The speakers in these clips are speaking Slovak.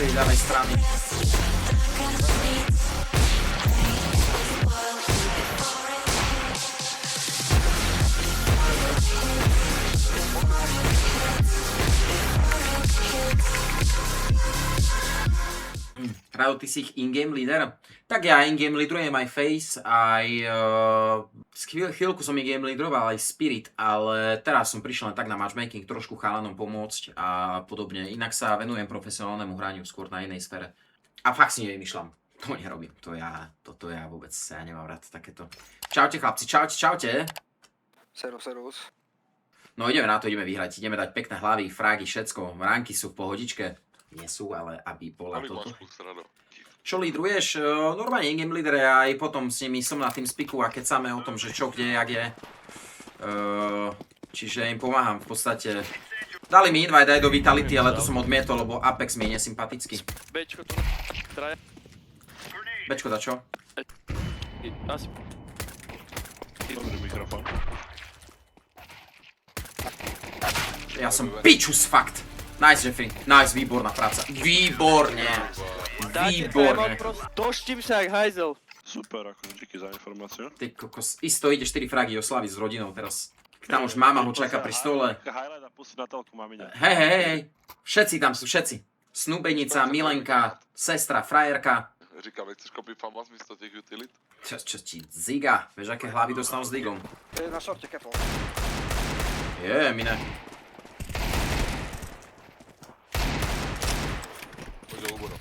tej ľavej strany. Rado, ty si ich in-game leader? Tak ja in-game leaderujem aj Face, aj chvíľku som in-game leaderoval aj Spirit, ale teraz som prišiel len tak na matchmaking, trošku chalanom pomôcť a podobne. Inak sa venujem profesionálnemu hraniu skôr na inej sfére. A fakt si nevymýšľam. To nerobím. Toto ja vôbec ja nemám rád takéto. Čaute chlapci, čaute. Serus. No ideme na to, ideme vyhrať. Ideme dať pekné hlavy, frágy, všetko. Ranky sú v pohodičke. Nie sú, ale aby bola toto. Čo lídruješ? Normálne in-game leader, aj potom s nimi som na tým spiku a kecáme o tom, že čo, kde, jak je. Čiže im pomáham v podstate. Dali mi invite aj do Vitality, ale to som odmietol, lebo Apex mi je nesympatický. Bčko tu. Traja. Bčko da čo? Asi. Dobrý mikrofón. Ja som pičus, fakt. Nice, Jeffrey. Nice, výborná práca. Výborne. Výborne. Toštím sa jak hajzel. Super, akože díky za informáciu. Ty kokos, isto ide 4 fragy oslaviť s rodinou teraz. Tam už mama ho čaká pri stole. Highlight a pustiť na telku mamine. Hej. Všetci tam sú, všetci. Snúbenica, Milenka, sestra, frajerka. Říkám, nechceš kopy famas místo těch utilit? Čo ti ziga? Vieš, aké hlavy dostanú s digom? Je na shorte, careful. Mine. Pojď do úboru.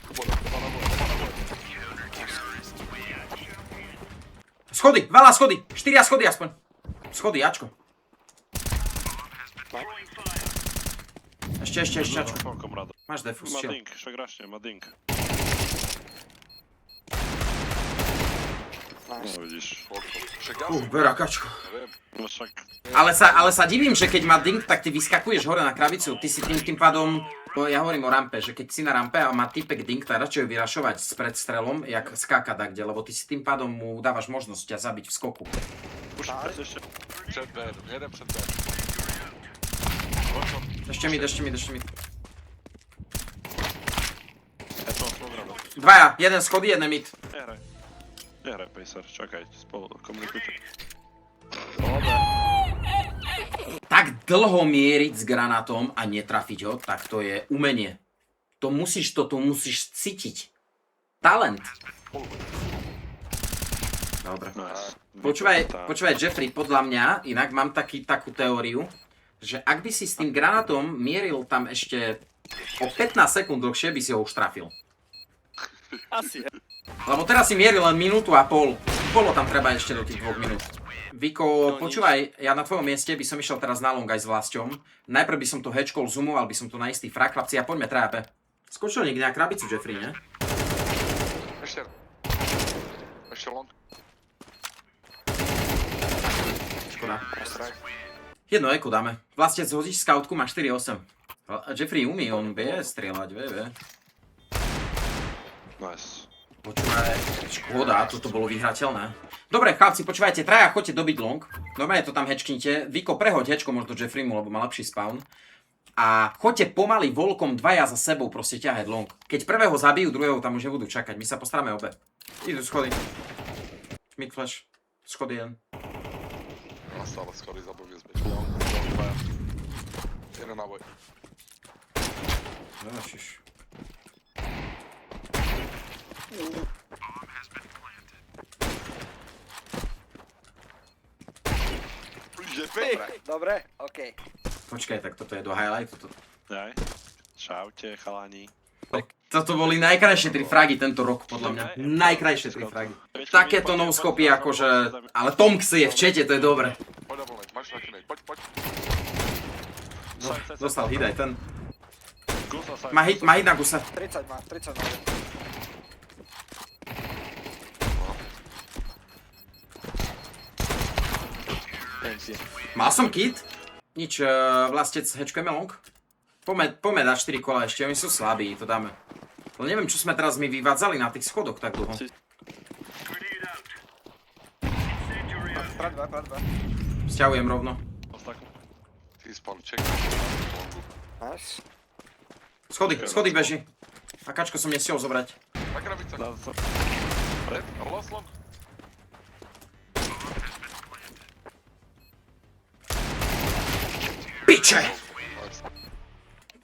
Schody, veľa schody. 4 schody aspoň. Schody, Ačko. Ešte, Ačko. Máš defus, Má chill. dink, však rašne, má dink. No vidíš. Však já jsem, Berakačko. nevím. No však, Ale sa divím, že keď má ding, tak ty vyskakuješ hore na krabicu. Ty si tým pádom, ja hovorím o rampe, že keď si na rampe a má typek ding, tak radšej ho vyrašovať s predstrelom, jak skáka dakde, lebo ty si tým pádom mu dávaš možnosť ťa zabiť v skoku. už ešte. Před B, jeden před B. Ešte mi. Ja to mám program. Dvaja, jeden schody, jeden mid. Nehraj, Pacer, čakaj, spolu komunikujte. Tak dlho mieriť s granátom a netrafiť ho, tak to je umenie. To musíš cítiť. Talent. Dobre. Nice. Počúvaj, Jeffrey, podľa mňa, inak mám takú teóriu, že ak by si s tým granátom mieril tam ešte o 15 sekúnd dlhšie, by si ho už trafil. Asi. Lebo teraz si mieril len minútu a pol. Bolo tam treba ešte do tých 2 minút. Viko, počúvaj, ja na tvojom mieste by som išiel teraz na long aj s Vlastom. Najprv by som to hedgekol, zoomoval by som to na istý frak, chlapci, a poďme trápe. Skočil niekde na krabicu, Jeffrey, ne? Ještě long. Škoda. Jedno eko dáme. Vlastne zhodíš scoutku, má 4-8. Jeffrey umí, on vie strieľať, vie. Nice. Počúvaj, škoda, toto bolo vyhrateľné. Dobre, chlapci, počúvajte, traja, choďte dobiť long. Normálne to tam hedžknite. Viko, prehoď hedžko možno Jeffreymu, lebo má lepší spawn. A choďte pomaly volkom dvaja za sebou proste ťahať long. Keď prvého zabijú, druhého tam už nebudú čakať. My sa postaráme obe. Idú schody. Mid flash. Schody jeden. A stále schody zabavil zbyť. Long, dvaja. Jeden náboj. Nenašiš. Dobre, okej. Počkaj, tak toto je do highlightu. Jaj. Čaute, chalani. Toto boli najkrajšie 3 fragy tento rok, podľa mňa. Najkrajšie 3 fragy. Takéto no-scopy akože... Ale Tomx je v čete, to je dobre. Pojď na volnej, máš taky nej, poď. No, dostal hit aj ten. Gusa sa... Má hit na Gusa. 30 má. Mal som kit? Nič, Vlastec, hedžkujeme long? Poďme dať 4 kola ešte, oni sú slabí, to dáme. Ale neviem, čo sme teraz my vyvádzali na tých schodoch tak dlho. Prat dva. Sťahujem rovno. Ty spawn, check. Longu. Nice. Schody beží. A kačko som nestiel zobrať. Na krabica. Dá sa. Red, roll long. Piče!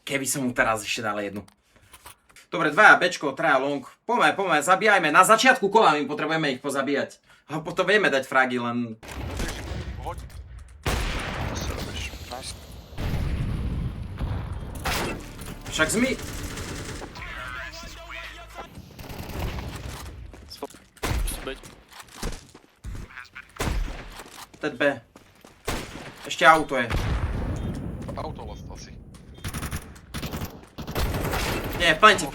Keby som mu teraz ešte dal jednu. Dobre, 2 Bčko, 3 long. Poďme, zabíjajme. Na začiatku kola my potrebujeme ich pozabíjať. A potom vieme dať fragy, len... Hoď. To sa robíš. Nice. Však zmi... Beď. Dead B. Ešte auto je. Auto last asi. Nie, plante,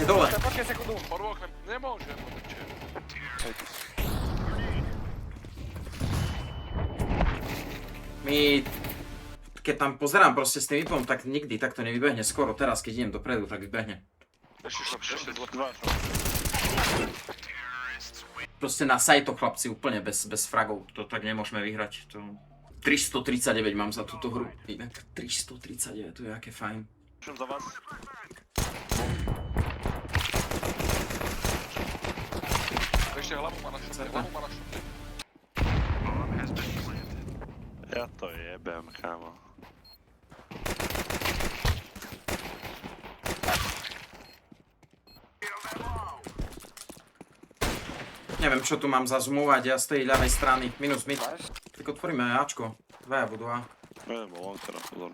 dole. Počkaj sekundu. Pod oknem. Nemôžem. My... Keď tam pozerám proste s tým vypom, tak nikdy takto nevybehne skoro. Teraz, keď idem dopredu, tak vybehne. Ešte dlho. Dva. Proste na sajto chlapci úplne bez fragov. To tak nemôžeme vyhrať. To... 339 mám za túto hru. Inak 339, to je aké fajn. Čím za vás? Ešte hlavu má na šutte. Ja to jebem, kámo. Neviem, čo tu mám zazumúvať, ja z tej ľavej strany. Minus mid. Nice. Tak otvoríme Ačko. Dvaja budú A. Neviem, bol on teraz, pozor.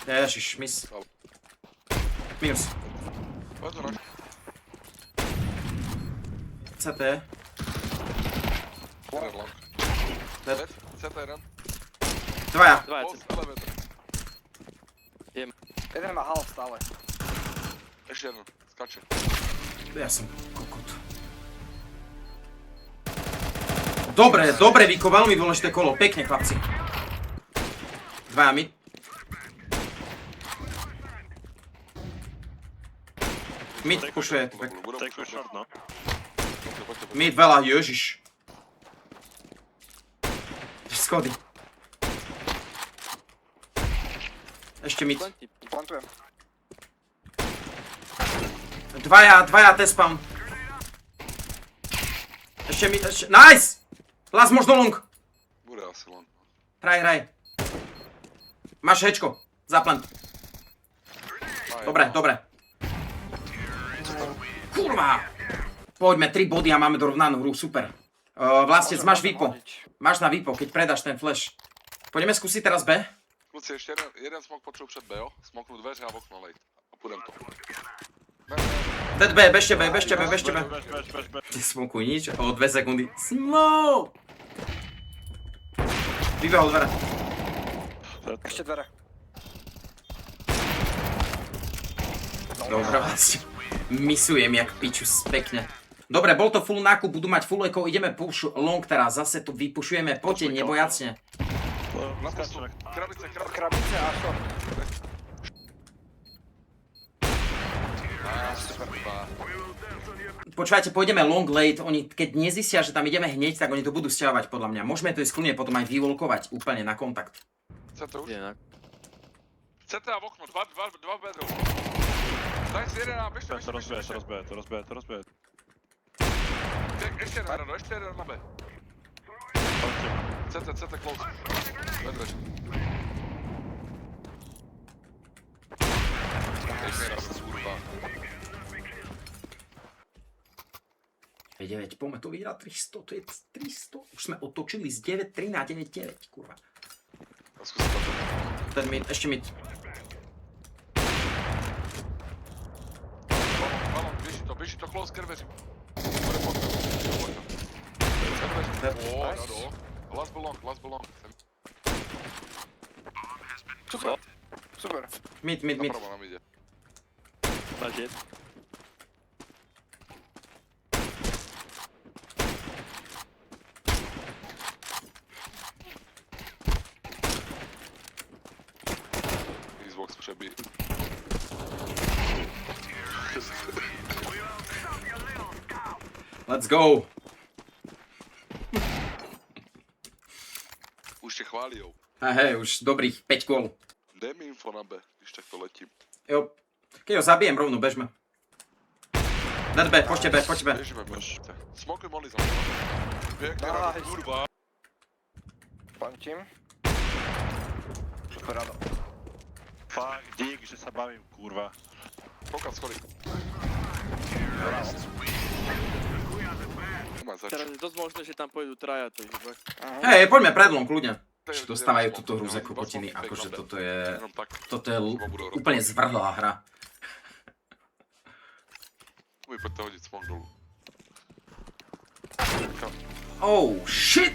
Ježiš, mis. Minus. Poďme na CT. Red long. Dead. Red, CT1. Dvaja, Post elevator. Jeden má half stále. Ešte jeden. Skače. Ja som kokot. Dobre, Viko, veľmi dôležité kolo. Pekne, chlapci. Dvaja mid. Mid pušuje. Take short, no. Mid veľa, ježiš. Schody. Ešte mid. plenty. Plantujem. Dvaja T-spawn. Ešte mid, ešte... Nice! Las možno long. Bude asi long. Hraj. Máš hečko. Zaplant. Dobre. Kurva! Poďme, 3 body a máme dorovnanú hru, super. Vlastne, máš výpo. Máš na výpo, keď predáš ten flash. Poďme skúsiť teraz B. Kluci, ešte jeden smok potrebujem před BO. Smoknú dveře a v okno lejt. A půjdem to. Dead B, bežte B. Bež. Smokuj nič, o 2 sekundy. Smoke! Vybehol dvere. Ešte dvere. Dobre, vlastne. Misujem jak pičus, pekne. Dobre, bol to full nákup, budú mať full eko, ideme push long teraz, zase to vypušujeme, poďte, nebojacne. Na postu. Krabice. Krabice a short. Super. Počúvajte, pôjdeme long late, oni keď nezistia, že tam ideme hneď, tak oni to budú sťahovať podľa mňa. Môžeme to ísť kľudne potom aj vyvolkovať úplne na kontakt. CT už? Inak. CT a v okno, dva bedrov. Daj si jeden a bežte. To rozbije. Ešte jeden na B. CT close. Bedrež. Kurva. 9, poďme to vyhrať 300, to je 300. Už sme otočili z 9-3 na 9-9, kurva. Skúsim to. Ten mid, ešte mid. Balon, beži to close krveři. Bude pod tebou. Krveři. Last belong. Super. Mid. Napravo nám ide. Máš jed. Xbox přebí. Let's go. Už tě chválijou. A hej, už dobrých 5 kôl. Dej mi info na B, když takto letím. Jo. Keď ho zabijem, rovno bežme. Dead B, poďte B, poďte B. Bežíme, bežte. Smokuj molly za mnou. Pekne, Rado, Nice. kurva. Plančím. Super, Rado. Fakt, dík, že sa bavím, kurva. Pokaz, schody. Má zač. Teraz je dosť možné, že tam pôjdu traja, takže fakt. Hej, poďme pred long, kľudne. Že dostávajú túto hru za kokotiny, akože toto je úplne zvrhlá hra. Poďte hodiť smok dolu. Oh, shit!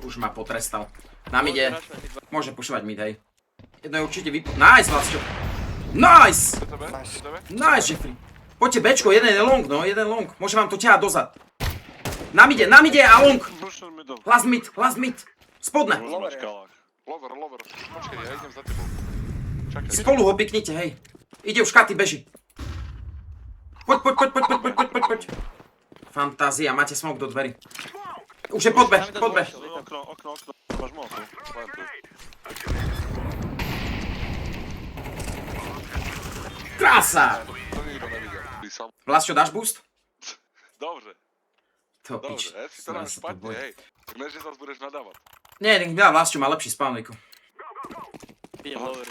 Už ma potrestal. Nám ide. Môže pušovať mid, hej. Jedno je určite Nice, Vlastio. Nice! Nice, Jeffrey. Poďte Bčko, jeden je long, no, jeden long. Môže vám to ťahať dozad. Nám ide a long. Last mid. Spodne. Lover. Počkej, ja idem za tebou. Čakaj. Spolu ho piknite, hej. Ide už Katy, beží. Poď. Fantázia, máte smok do dverí. Už je pod B. Okno. Máš moc. Krása! To nikto nevidel. Vlastio, dáš boost? Dobre, To pič. ja si to dám špatne, hej. Ne, že zase budeš nadávať. Nie, nech dá Vlastio, má lepší spawn, Viko. Idem lower.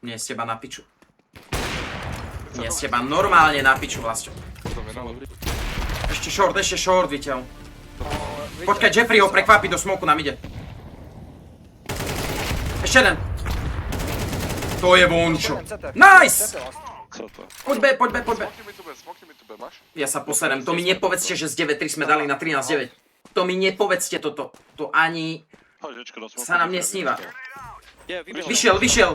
Nie, z teba na piču. Nie, z teba normálne na piču, Vlastio. To je na Ešte short, vyťaľ. Počkaj, Jeffrey ho prekvápi do smoku, nám ide. Ešte jeden. To je vončo. Nice! Co to? Poď B. Smokni mi tu B, máš? Ja sa poserem, to mi nepovedzte, že z 9-3 sme dali na 13-9. To mi nepovedzte toto. To ani Hoď Ečko do smoku. sa nám nesníva. Je, vybehol. Vyšiel.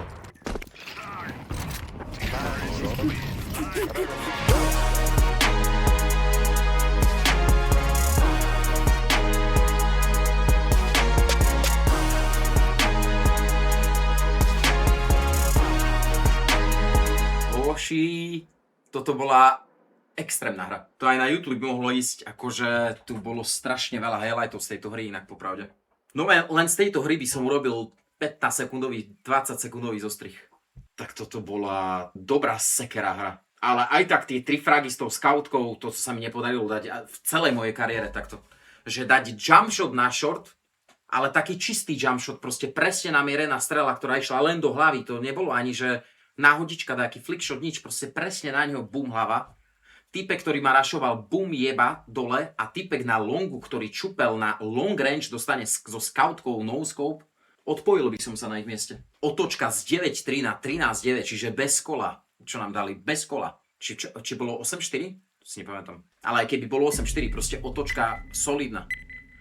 Boši, toto bola extrémna hra. To aj na YouTube by mohlo ísť, akože tu bolo strašne veľa highlightov z tejto hry, inak popravde. No len z tejto hry by som urobil 15 sekundový, 20 sekundový zostrih. Tak toto bola dobrá sekera hra. Ale aj tak tie 3 fragy s tou scoutkou, to sa mi nepodarilo dať v celej mojej kariére takto. Že dať jump shot na short, ale taký čistý jump shot, proste presne namierená strela, ktorá išla len do hlavy. To nebolo ani, že náhodička, taký flickshot, nič, proste presne na neho bum hlava. Typek, ktorý ma rašoval, bum jeba dole a typek na longu, ktorý čupel na long range, dostane so scoutkou no scope. Odpojil by som sa na ich mieste. Otočka z 9-3 na 13-9, čiže bez kola. Čo nám dali? Bez kola. Či bolo 8-4? To si nepamätám. Ale aj keby bolo 8-4, proste otočka solidná.